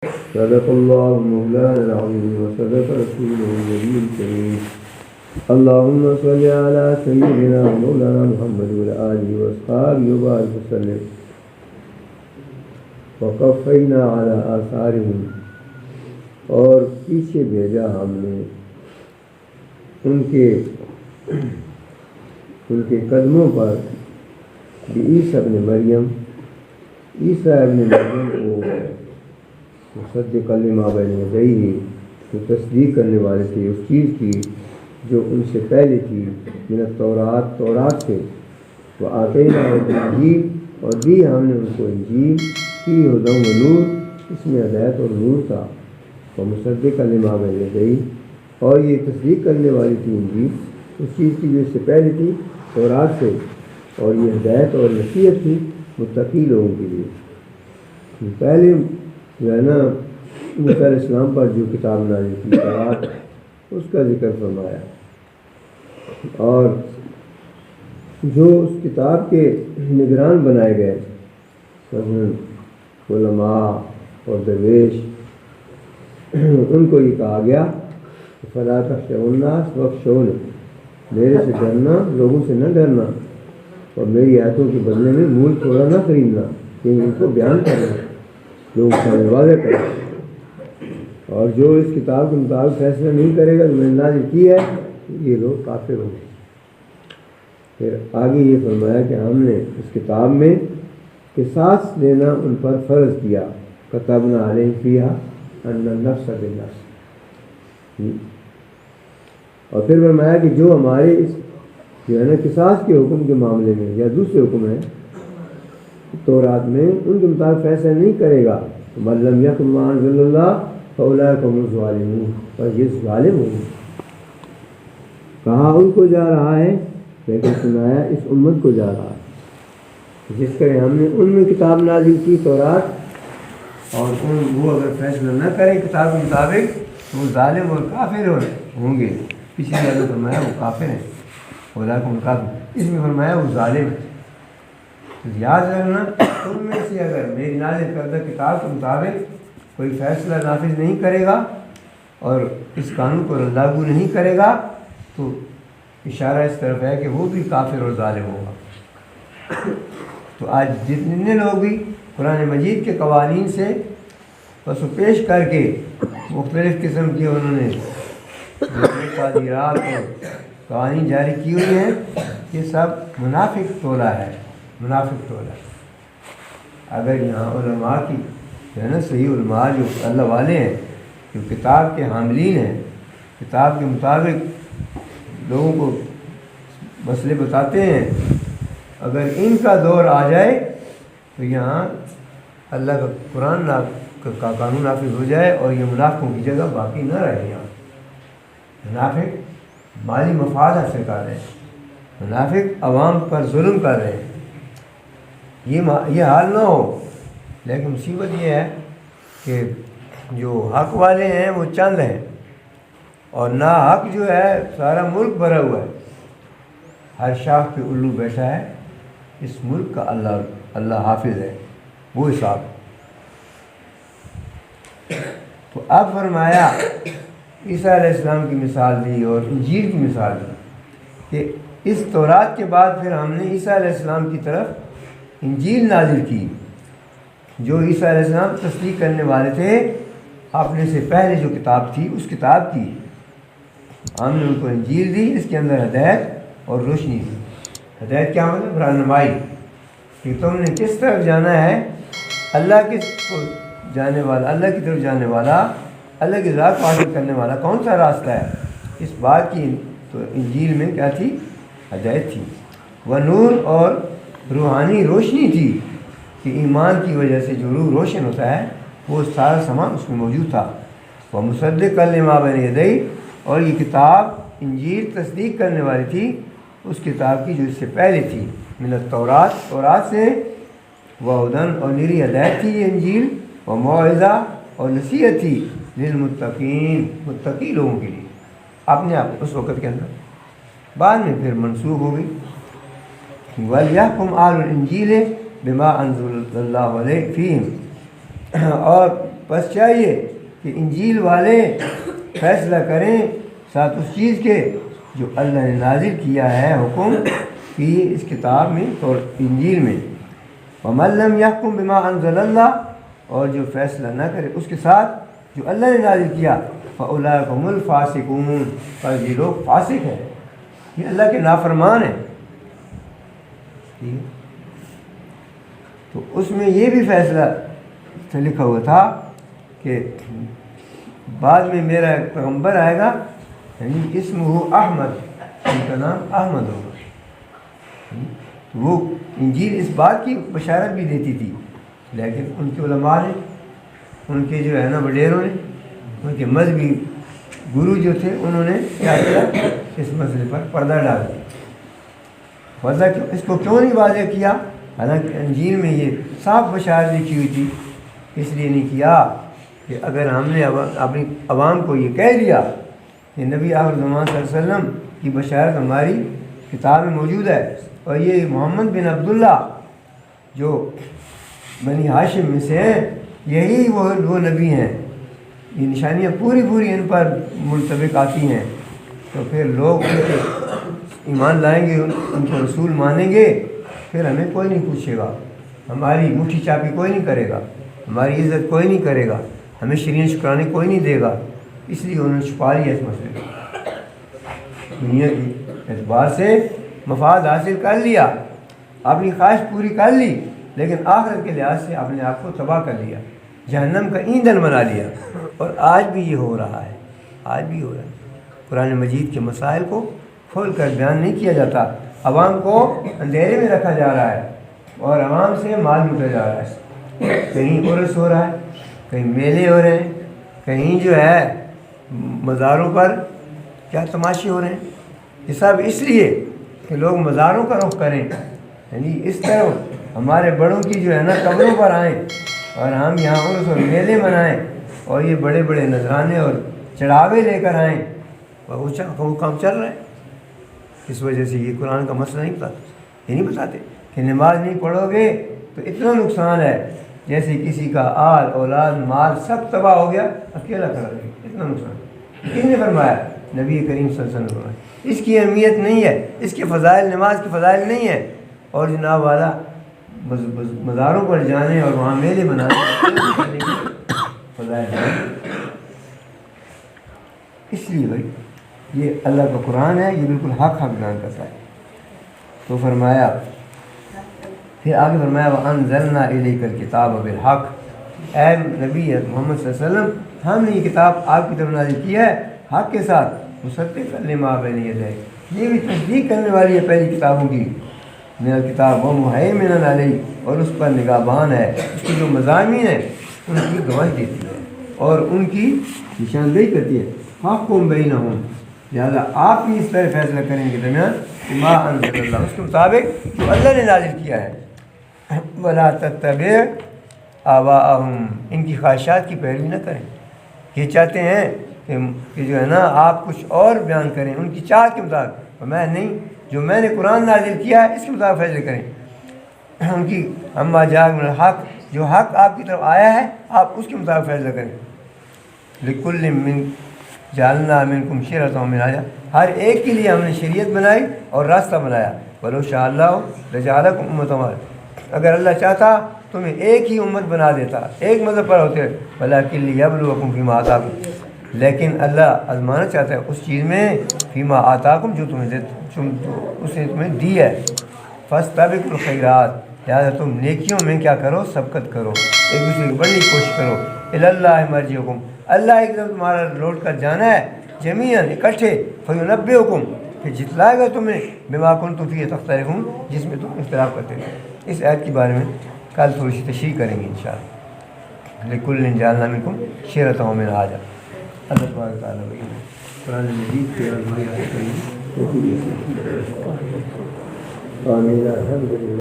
صدق الله مولانا العظيم وصدق رسوله النبي الكريم. اللهم صل على سيدنا مولانا محمد وعلى آله وأصحابه وبارك وسلم. وقفینا على آثارهم، اور پیچھے بھیجا ہم نے ان کے قدموں پر عیسیٰ ابن مریم کو مصدقا لما بین یدیہ، جو تصدیق کرنے والے تھے اس چیز کی جو ان سے پہلے تھی، من التورات سے، وآتیناہ الانجیل، اور دی ہم نے ان کو انجیل، فیہ ھدی و نور، اس میں ہدایت اور نور تھا، ومصدقا لما بین یدیہ، اور یہ تصدیق کرنے والی تھی انجیل اس چیز کی جو اس سے پہلے تھی تورات سے، اور یہ ہدایت اور نصیحت تھی متقی لوگوں کے لیے. پہلے جو ہے نا موسیٰ علیہ السلام پر جو کتاب نازل کی تورات، اس کا ذکر فرمایا، اور جو اس کتاب کے نگران بنائے گئے مثلاً علماء اور درویش، ان کو یہ کہا گیا فلا تخشوا الناس واخشونی، میرے سے ڈرنا، لوگوں سے نہ ڈرنا، اور میری آیتوں کے بدلے میں مول تھوڑا نہ خریدنا، کہ ان کو بیان کرنا، لوگ سامنے واضح کریں. اور جو اس کتاب کے مطابق فیصلہ نہیں کرے گا جو میں نے نازل کی ہے، یہ لوگ کافر ہوں گے. پھر آگے یہ فرمایا کہ ہم نے اس کتاب میں قصاص دینا ان پر فرض کیا، کتبنا علیہم فیہا ان النفس بالنفس. اور پھر فرمایا کہ جو ہمارے اس جو ہے نا قصاص کے حکم کے معاملے میں یا دوسرے حکم ہیں تورات میں، ان کے مطابق فیصلہ نہیں کرے گا من لم یحکم بما انزل اللہ فاولئک هم الظالمون، اور یہ ظالم ہوں گے. کہا ان کو جا رہا ہے، لیکن سنایا اس امت کو جا رہا ہے. جس طرح ہم نے ان میں کتاب نازل کی تورات، اور وہ اگر فیصلہ نہ کریں کتاب کے مطابق تو وہ ظالم اور کافر ہوں گے. پچھلی بار میں فرمایا وہ کافر ہیں، اولئک هم الکافرون، اس میں فرمایا وہ ظالم ہے. یاد رکھنا، ان میں سے اگر میری نازل کردہ کتاب کے مطابق کوئی فیصلہ نافذ نہیں کرے گا اور اس قانون کو لاگو نہیں کرے گا تو اشارہ اس طرف ہے کہ وہ بھی کافر اور ظالم ہوگا. تو آج جتنے لوگ بھی قرآن مجید کے قوانین سے پس و پیش کر کے مختلف قسم کی انہوں نے تعزیرات اور قوانین جاری کی ہوئی ہیں، یہ سب منافق ٹولہ ہے، منافق ٹولہ. اگر یہاں علماء کی جو ہے نا صحیح علماء جو اللہ والے ہیں، جو کتاب کے حاملین ہیں، کتاب کے مطابق لوگوں کو مسئلے بتاتے ہیں، اگر ان کا دور آ جائے تو یہاں اللہ کا قرآن کا قانون نافذ ہو جائے اور یہ منافقوں کی جگہ باقی نہ رہے. یہاں منافق مالی مفاد حاصل کر رہے ہیں، منافق عوام پر ظلم کر رہے ہیں. یہ حال نہ ہو، لیکن مصیبت یہ ہے کہ جو حق والے ہیں وہ چند ہیں، اور نا حق جو ہے سارا ملک بھرا ہوا ہے. ہر شاخ پہ الو بیٹھا ہے. اس ملک کا اللہ حافظ ہے، وہ حساب. تو اب فرمایا عیسیٰ علیہ السلام کی مثال دی اور انجیل کی مثال دی کہ اس تورات کے بعد پھر ہم نے عیسیٰ علیہ السلام کی طرف انجیل نازل کی. جو عیسیٰ علیہ السلام تصدیق کرنے والے تھے اپنے سے پہلے جو کتاب تھی اس کتاب کی، ہم نے ان کو انجیل دی، اس کے اندر ہدایت اور روشنی دی. ہدایت کیا مطلب؟ رہنمائی، کہ تم نے کس طرف جانا ہے، اللہ کس کو جانے والا، اللہ کی طرف جانے والا، اللہ کی ذات کو حاصل کرنے والا کون سا راستہ ہے. اس بات کی تو انجیل میں کیا تھی؟ ہدایت تھی. وہ نور اور روحانی روشنی تھی کہ ایمان کی وجہ سے جو روح روشن ہوتا ہے وہ سارا سامان اس میں موجود تھا. وہ مصدقا لما بین یدیہ، اور یہ کتاب انجیل تصدیق کرنے والی تھی اس کتاب کی جو اس سے پہلے تھی، من التورات، تورات سے، وہدن، اور نری ہدایت تھی یہ انجیل، و موعظہ، اور نصیحت تھی، للمتقین، متقی لوگوں کے لیے. اپنے آپ اس وقت کے اندر، بعد میں پھر منسوخ ہو گئی. وَلْيَحْكُمْ أَهْلُ الْإِنْجِيلِ بِمَا أَنزَلَ اللَّهُ عَلَيْهِ فِيهِمْ، اور بس چاہیے کہ انجیل والے فیصلہ کریں ساتھ اس چیز کے جو اللہ نے نازل کیا ہے حکم کی اس کتاب میں اور انجیل میں. وَمَن لَّمْ يَحْكُم بِمَا أَنزَلَ اللَّهُ، اور جو فیصلہ نہ کرے اس کے ساتھ جو اللہ نے نازل کیا، فَأُولَٰئِكَ هُمُ الْفَاسِقُونَ، پر یہ لوگ فاسق ہیں، یہ اللہ کے نافرمان ہیں. تو اس میں یہ بھی فیصلہ لکھا ہوا تھا کہ بعد میں میرا ایک پیغمبر آئے گا، یعنی اسمہ احمد، ان کا نام احمد ہوگا. وہ انجیل اس بات کی بشارت بھی دیتی تھی، لیکن ان کے علماء نے، ان کے جو ہے نا وڈیروں نے، ان کے مذہبی گرو جو تھے، انہوں نے کیا کیا، اس مسئلے پر پردہ ڈال دیا. پردہ اس کو کیوں نہیں واضح کیا؟ حالانکہ انجیل میں یہ صاف بشارت لکھی ہوئی تھی. اس لیے نہیں کیا کہ اگر ہم نے اپنی عوام کو یہ کہہ دیا کہ نبی آخر زمان صلی اللہ علیہ وسلم کی بشارت ہماری کتاب میں موجود ہے، اور یہ محمد بن عبداللہ جو بنی ہاشم میں سے ہیں، یہی وہ نبی ہیں، یہ نشانیاں پوری ان پر منطبق آتی ہیں، تو پھر لوگ ان کے ایمان لائیں گے، ان کو رسول مانیں گے، پھر ہمیں کوئی نہیں پوچھے گا، ہماری مٹھی چاپی کوئی نہیں کرے گا، ہماری عزت کوئی نہیں کرے گا، ہمیں شرین شکرانے کوئی نہیں دے گا. اس لیے انہوں نے چھپا لیا اس مسئلے کو، دنیا کے اعتبار سے مفاد حاصل کر لیا، اپنی خواہش پوری کر لی، لیکن آخرت کے لحاظ سے اپنے آپ کو تباہ کر لیا، جہنم کا ایندھن بنا لیا. اور آج بھی یہ ہو رہا ہے، آج بھی ہو رہا ہے. قرآن مجید کے مسائل کو کھول کر بیان نہیں کیا جاتا، عوام کو اندھیرے میں رکھا جا رہا ہے اور عوام سے مال لوٹا جا رہا ہے. کہیں عرس ہو رہا ہے، کہیں میلے ہو رہے ہیں، کہیں جو ہے مزاروں پر کیا تماشے ہو رہے ہیں. یہ سب اس لیے کہ لوگ مزاروں کا رخ کریں، یعنی اس طرح ہمارے بڑوں کی جو ہے نا قبروں پر آئیں اور ہم یہاں عرس اور میلے منائیں اور یہ بڑے نذرانے اور چڑھاوے لے کر آئیں، اور وہ کام چل رہا ہے. اس وجہ سے یہ قرآن کا مسئلہ نہیں بتاتے، یہ نہیں بتاتے کہ نماز نہیں پڑھو گے تو اتنا نقصان ہے، جیسے کسی کا آل اولاد مال سب تباہ ہو گیا، اکیلا کھڑا رہے، اتنا نقصان. کس نے فرمایا؟ نبی کریم صلی اللہ علیہ وسلم نے فرمایا. اس کی اہمیت نہیں ہے، اس کے فضائل، نماز کے فضائل نہیں ہے. اور جناب والا مزاروں پر جانے اور وہاں میلے منانے فضائل نہیں. اس لیے بھائی یہ اللہ کا قرآن ہے، یہ بالکل حق بیان کرتا ہے. تو فرمایا، پھر آگے فرمایا وَأَنزَلْنَا إِلَيْكَ الْكِتَابَ بِالْحَقِّ، اے نبی محمد صلی اللہ علیہ وسلم، ہم نے یہ کتاب آپ کی طرف نازل کی ہے حق کے ساتھ، مصدقا لما بین یدیہ، یہ بھی تصدیق کرنے والی ہے پہلی کتابوں کی، من الکتاب ومہیمنا علیہ، اور اس پر نگہبان ہے، اس کی جو مضامین ہیں ان کی گواہی دیتی ہے اور ان کی نشاندہی کرتی ہے. فاحکم بینہم، لہٰذا آپ ہی اس طرح فیصلہ کریں گے درمیان ما انزل اللہ، اس کے مطابق جو اللہ نے نازل کیا ہے. ولا تتبع آواءہم، ان کی خواہشات کی پیروی نہ کریں. یہ چاہتے ہیں کہ جو ہے نا آپ کچھ اور بیان کریں ان کی چاہت کے مطابق، میں نہیں، جو میں نے قرآن نازل کیا ہے اس کے مطابق فیصلے کریں. ان کی اما جاء من الحق، جو حق آپ کی طرف آیا ہے آپ اس کے مطابق فیصلہ کریں. لکل من جعلنا منکم شرعۃ ومنہاجا، ہر ایک کے لیے ہم نے شریعت بنائی اور راستہ بنایا. ولو شاء اللہ لجعلکم امۃ واحدۃ، اگر اللہ چاہتا تمہیں ایک ہی امت بنا دیتا، ایک مذہب پر ہوتے. ولکن لیبلوکم فیما آتاکم، لیکن اللہ آزمانا چاہتا ہے اس چیز میں فیما آتاکم جو اس نے تمہیں دی ہے. فاستبقوا الخیرات، لہٰذا تم نیکیوں میں کیا کرو، سبقت کرو، ایک دوسرے کی بڑھنے کی کوشش کرو. الی اللہ مرجعکم، اللہ ایک دم تمہارا لوٹ کر جانا ہے، جمیعاً اکٹھے. فینبئکم، پھر جتلائے گا تمہیں، بما کنتم فیہ تختلفون، جس میں تم اختلاف کرتے تھے. اس آیت کے بارے میں کل تھوڑی سی تشریح کریں گے انشاءاللہ. لکل جعلنا منکم شرعۃ ومنہاجا. اللہ تبارک و تعالیٰ قرآن مجید کے آمین. الحمد للہ.